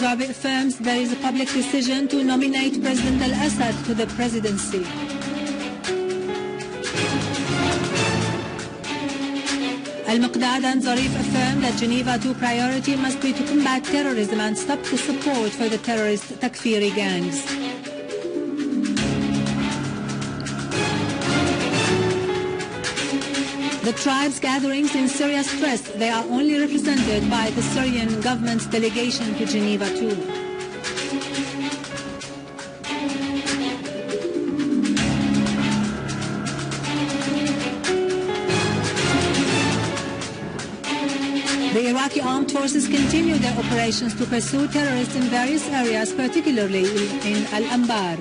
Al-Zarbi affirms there is a public decision to nominate President Al-Assad to the presidency. Al-Muqdad and Zarif affirm that Geneva II priority must be to combat terrorism and stop the support for the terrorist Takfiri gangs. The tribes gatherings in Syria stress they are only represented by the Syrian government's delegation to Geneva II. The Iraqi armed forces continue their operations to pursue terrorists in various areas, particularly in Al-Anbar.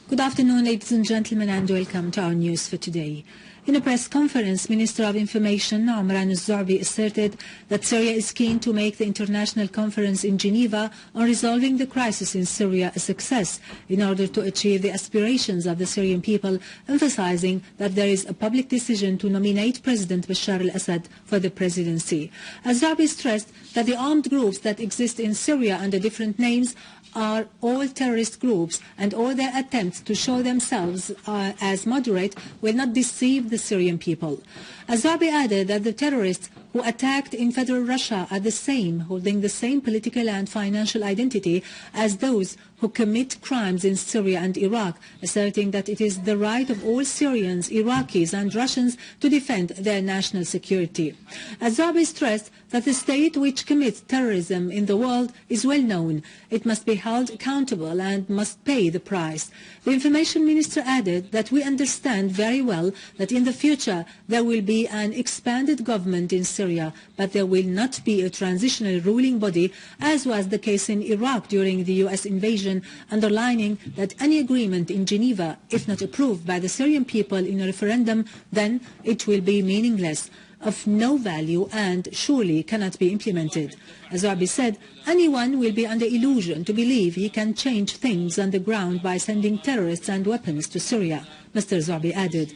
Good afternoon, ladies and gentlemen, and welcome to our news for today. In a press conference, Minister of Information Omran Al-Zarbi asserted that Syria is keen to make the international conference in Geneva on resolving the crisis in Syria a success in order to achieve the aspirations of the Syrian people, emphasizing that there is a public decision to nominate President Bashar al-Assad for the presidency. Al-Zarbi stressed that the armed groups that exist in Syria under different names are all terrorist groups, and all their attempts to show themselves as moderate will not deceive the Syrian people. Al-Zarbi added that the terrorists who attacked in federal Russia are the same, holding the same political and financial identity as those who commit crimes in Syria and Iraq, asserting that it is the right of all Syrians, Iraqis and Russians to defend their national security. Al-Zarbi stressed that the state which commits terrorism in the world is well known. It must be held accountable and must pay the price. The Information Minister added that we understand very well that in the future there will be an expanded government in Syria, but there will not be a transitional ruling body, as was the case in Iraq during the U.S. invasion, underlining that any agreement in Geneva, if not approved by the Syrian people in a referendum, then it will be meaningless, of no value, and surely cannot be implemented. As Zarbi said, anyone will be under illusion to believe he can change things on the ground by sending terrorists and weapons to Syria. Mr. Zarbi added,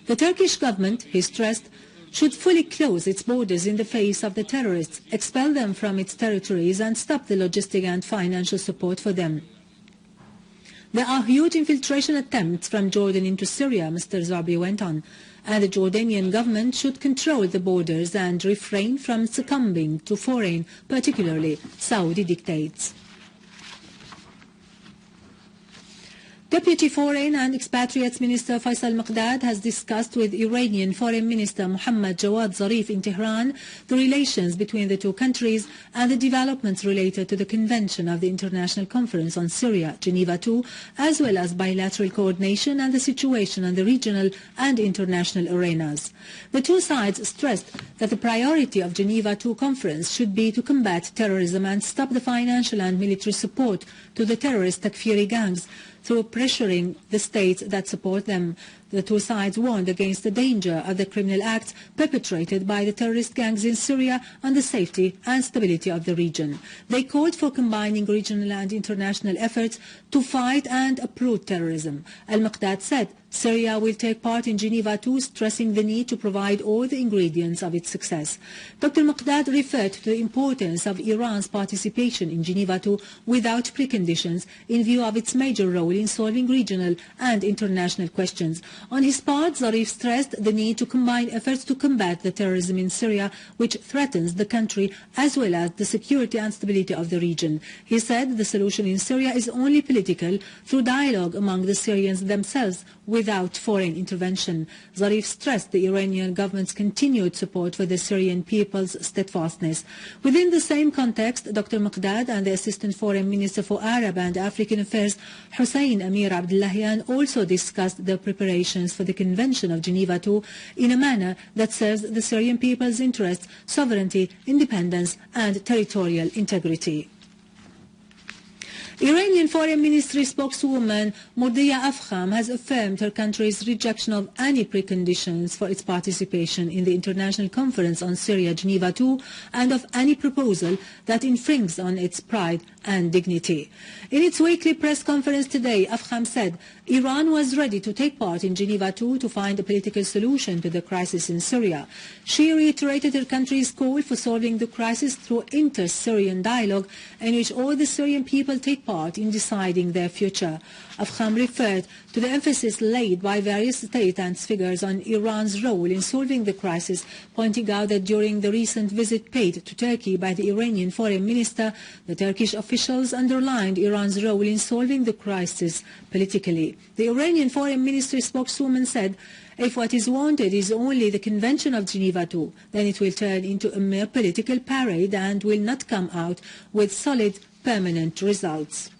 the Turkish government, he stressed, should fully close its borders in the face of the terrorists, expel them from its territories and stop the logistic and financial support for them. There are huge infiltration attempts from Jordan into Syria, Mr. Zarbi went on, and the Jordanian government should control the borders and refrain from succumbing to foreign, particularly Saudi dictates. Deputy Foreign and Expatriates Minister Faisal Muqdad has discussed with Iranian Foreign Minister Mohammad Jawad Zarif in Tehran the relations between the two countries and the developments related to the convention of the International Conference on Syria, Geneva II, as well as bilateral coordination and the situation on the regional and international arenas. The two sides stressed that the priority of Geneva II conference should be to combat terrorism and stop the financial and military support to the terrorist Takfiri gangs through pressuring the states that support them. The two sides warned against the danger of the criminal acts perpetrated by the terrorist gangs in Syria on the safety and stability of the region. They called for combining regional and international efforts to fight and uproot terrorism. Al-Muqdad said Syria will take part in Geneva II, stressing the need to provide all the ingredients of its success. Dr. Muqdad referred to the importance of Iran's participation in Geneva II without preconditions in view of its major role in solving regional and international questions. On his part, Zarif stressed the need to combine efforts to combat the terrorism in Syria, which threatens the country as well as the security and stability of the region. He said the solution in Syria is only political, through dialogue among the Syrians themselves, without foreign intervention. Zarif stressed the Iranian government's continued support for the Syrian people's steadfastness. Within the same context, Dr. Muqdad and the Assistant Foreign Minister for Arab and African Affairs, Hussein Amir Abdullahian, also discussed the preparations for the Convention of Geneva II in a manner that serves the Syrian people's interests, sovereignty, independence and territorial integrity. Iranian Foreign Ministry spokeswoman Mordia Afkham has affirmed her country's rejection of any preconditions for its participation in the International Conference on Syria, Geneva II, and of any proposal that infringes on its pride and dignity. In its weekly press conference today, Afkham said Iran was ready to take part in Geneva II to find a political solution to the crisis in Syria. She reiterated her country's call for solving the crisis through inter-Syrian dialogue in which all the Syrian people take part in deciding their future. Afkham referred to the emphasis laid by various state and figures on Iran's role in solving the crisis, pointing out that during the recent visit paid to Turkey by the Iranian foreign minister, the Turkish officials underlined Iran's role in solving the crisis politically. The Iranian foreign ministry spokeswoman said, if what is wanted is only the Convention of Geneva II, then it will turn into a mere political parade and will not come out with solid, permanent results.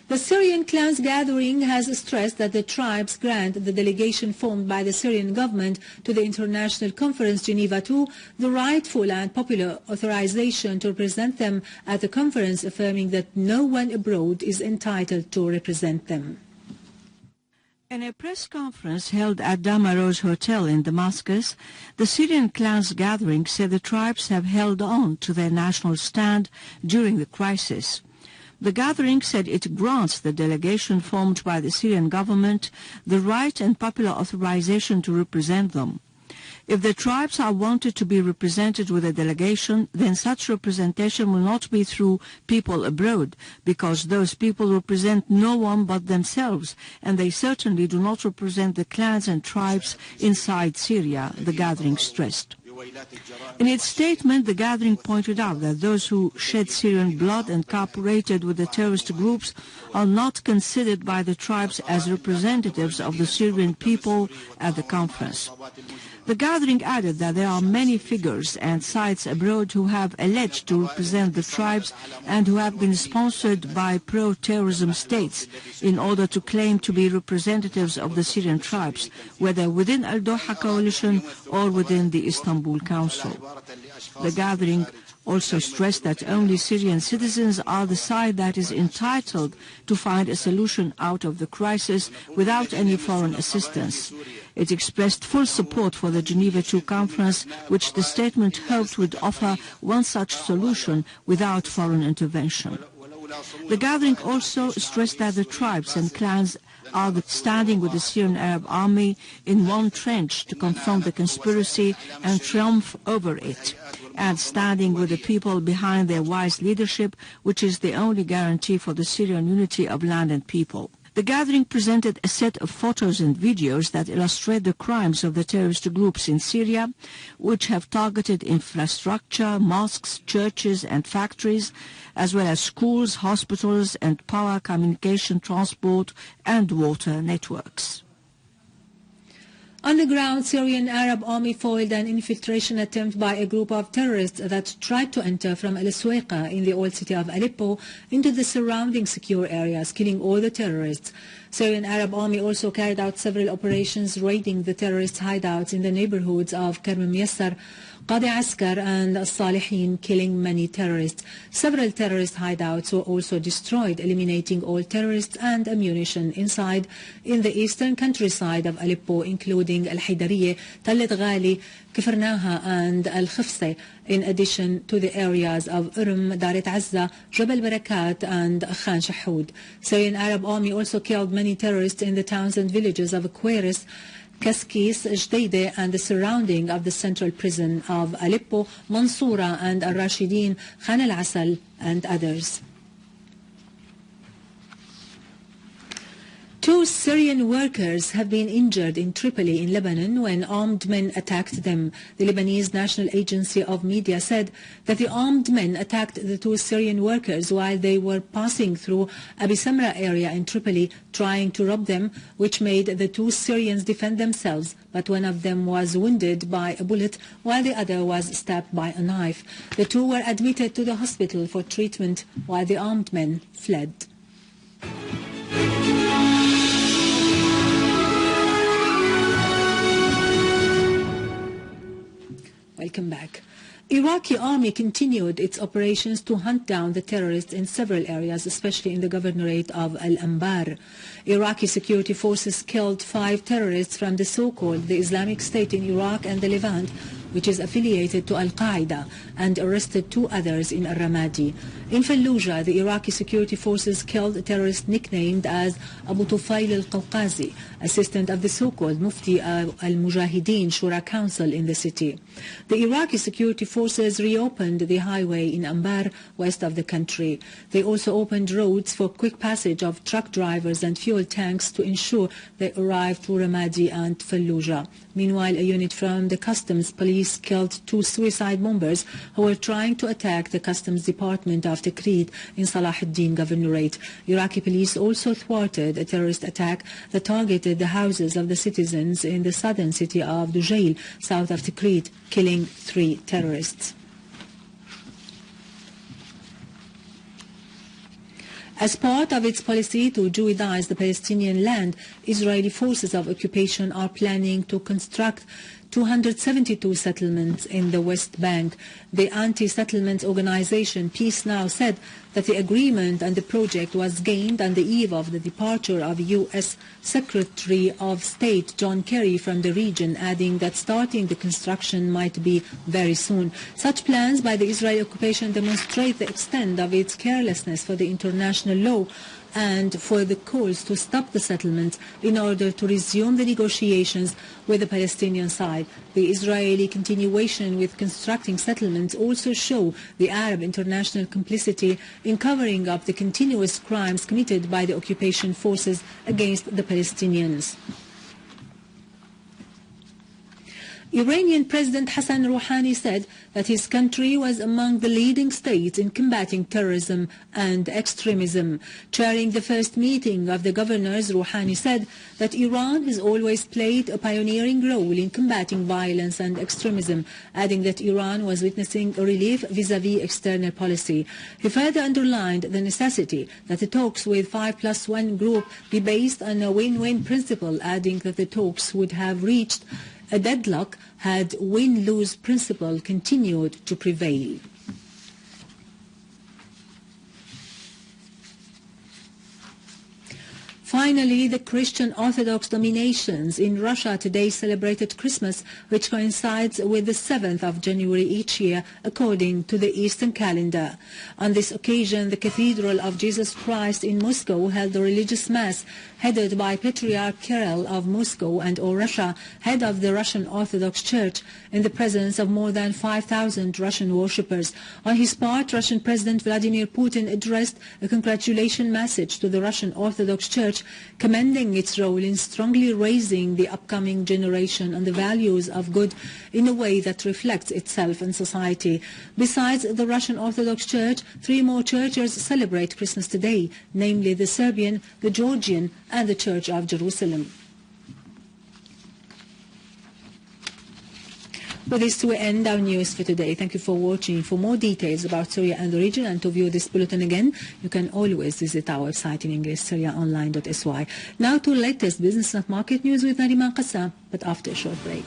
The Syrian Tribes Gathering has stressed that the tribes grant the delegation formed by the Syrian government to the International Conference Geneva II the rightful and popular authorization to represent them at the conference, affirming that no one abroad is entitled to represent them. In a press conference held at Damaro's Hotel in Damascus, the Syrian Tribes Gathering said the tribes have held on to their national stand during the crisis. The gathering said it grants the delegation formed by the Syrian government the right and popular authorization to represent them. If the tribes are wanted to be represented with a delegation, then such representation will not be through people abroad, because those people represent no one but themselves, and they certainly do not represent the clans and tribes inside Syria, the gathering stressed. In its statement, the gathering pointed out that those who shed Syrian blood and cooperated with the terrorist groups are not considered by the tribes as representatives of the Syrian people at the conference. The gathering added that there are many figures and sites abroad who have alleged to represent the tribes and who have been sponsored by pro-terrorism states in order to claim to be representatives of the Syrian tribes, whether within Al-Doha coalition or within the Istanbul Council. The gathering also stressed that only Syrian citizens are the side that is entitled to find a solution out of the crisis without any foreign assistance. It expressed full support for the Geneva II conference, which the statement hoped would offer one such solution without foreign intervention. The gathering also stressed that the tribes and clans are standing with the Syrian Arab army in one trench to confront the conspiracy and triumph over it, and standing with the people behind their wise leadership, which is the only guarantee for the Syrian unity of land and people. The gathering presented a set of photos and videos that illustrate the crimes of the terrorist groups in Syria, which have targeted infrastructure, mosques, churches and factories, as well as schools, hospitals and power, communication, transport and water networks. On the ground, Syrian Arab army foiled an infiltration attempt by a group of terrorists that tried to enter from Al-Suwaiqa in the old city of Aleppo into the surrounding secure areas, killing all the terrorists. Syrian Arab army also carried out several operations raiding the terrorist hideouts in the neighborhoods of Karm Muyassar, Qadi Askar and As-Salihin, killing many terrorists. Several terrorist hideouts were also destroyed, eliminating all terrorists and ammunition inside in the eastern countryside of Aleppo, including Al-Haydariye, Talit Ghali, Kifrnaha and Al-Khifse, in addition to the areas of Daret Azza, Jabal Barakat and Khan Shahoud. Syrian Arab army also killed many terrorists in the towns and villages of Quairis, Kaskis, Jdeide and the surrounding of the central prison of Aleppo, Mansoura and Al-Rashidin, Khan al-Asal and others. 2 Syrian workers have been injured in Tripoli in Lebanon when armed men attacked them. The Lebanese National Agency of Media said that the armed men attacked the 2 Syrian workers while they were passing through Abi Samra area in Tripoli, trying to rob them, which made the 2 Syrians defend themselves, but one of them was wounded by a bullet while the other was stabbed by a knife. The 2 were admitted to the hospital for treatment while the armed men fled. Welcome back. Iraqi army continued its operations to hunt down the terrorists in several areas, especially in the governorate of Al-Anbar. Iraqi security forces killed 5 terrorists from the so-called the Islamic State in Iraq and the Levant, which is affiliated to Al-Qaeda, and arrested 2 others in Al-Ramadi. In Fallujah, the Iraqi security forces killed a terrorist nicknamed as Abu Tufail al-Qawqazi, assistant of the so-called Mufti al-Mujahideen Shura Council in the city. The Iraqi security forces reopened the highway in Anbar, west of the country. They also opened roads for quick passage of truck drivers and fuel tanks to ensure they arrived to Ramadi and Fallujah. Meanwhile, a unit from the customs police killed 2 suicide bombers who were trying to attack the customs department of Tikrit in Salah ad-Din governorate. Iraqi police also thwarted a terrorist attack that targeted the houses of the citizens in the southern city of Dujail, south of Tikrit, killing 3 terrorists. As part of its policy to Jewidize the Palestinian land, Israeli forces of occupation are planning to construct 272 settlements in the West Bank. The anti-settlement organization Peace Now said that the agreement and the project was gained on the eve of the departure of U.S. Secretary of State John Kerry from the region, adding that starting the construction might be very soon. Such plans by the Israeli occupation demonstrate the extent of its carelessness for the international law and for the calls to stop the settlement in order to resume the negotiations with the Palestinian side. The Israeli continuation with constructing settlements also show the Arab international complicity in covering up the continuous crimes committed by the occupation forces against the Palestinians. Iranian President Hassan Rouhani said that his country was among the leading states in combating terrorism and extremism. Chairing the first meeting of the governors, Rouhani said that Iran has always played a pioneering role in combating violence and extremism, adding that Iran was witnessing a relief vis-à-vis external policy. He further underlined the necessity that the talks with 5+1 group be based on a win-win principle, adding that the talks would have reached a deadlock had win-lose principle continued to prevail. Finally, the Christian Orthodox denominations in Russia today celebrated Christmas, which coincides with the 7th of January each year, according to the Eastern calendar. On this occasion, the Cathedral of Jesus Christ in Moscow held a religious mass headed by Patriarch Kirill of Moscow and or Russia, head of the Russian Orthodox Church, in the presence of more than 5,000 Russian worshippers. On his part, Russian President Vladimir Putin addressed a congratulation message to the Russian Orthodox Church, commending its role in strongly raising the upcoming generation on the values of good in a way that reflects itself in society. Besides the Russian Orthodox Church, 3 more churches celebrate Christmas today, namely the Serbian, the Georgian, and the Church of Jerusalem. With this, we end our news for today. Thank you for watching. For more details about Syria and the region and to view this bulletin again, you can always visit our website in English, syriaonline.sy. Now to latest business and market news with Nariman Qassam, but after a short break.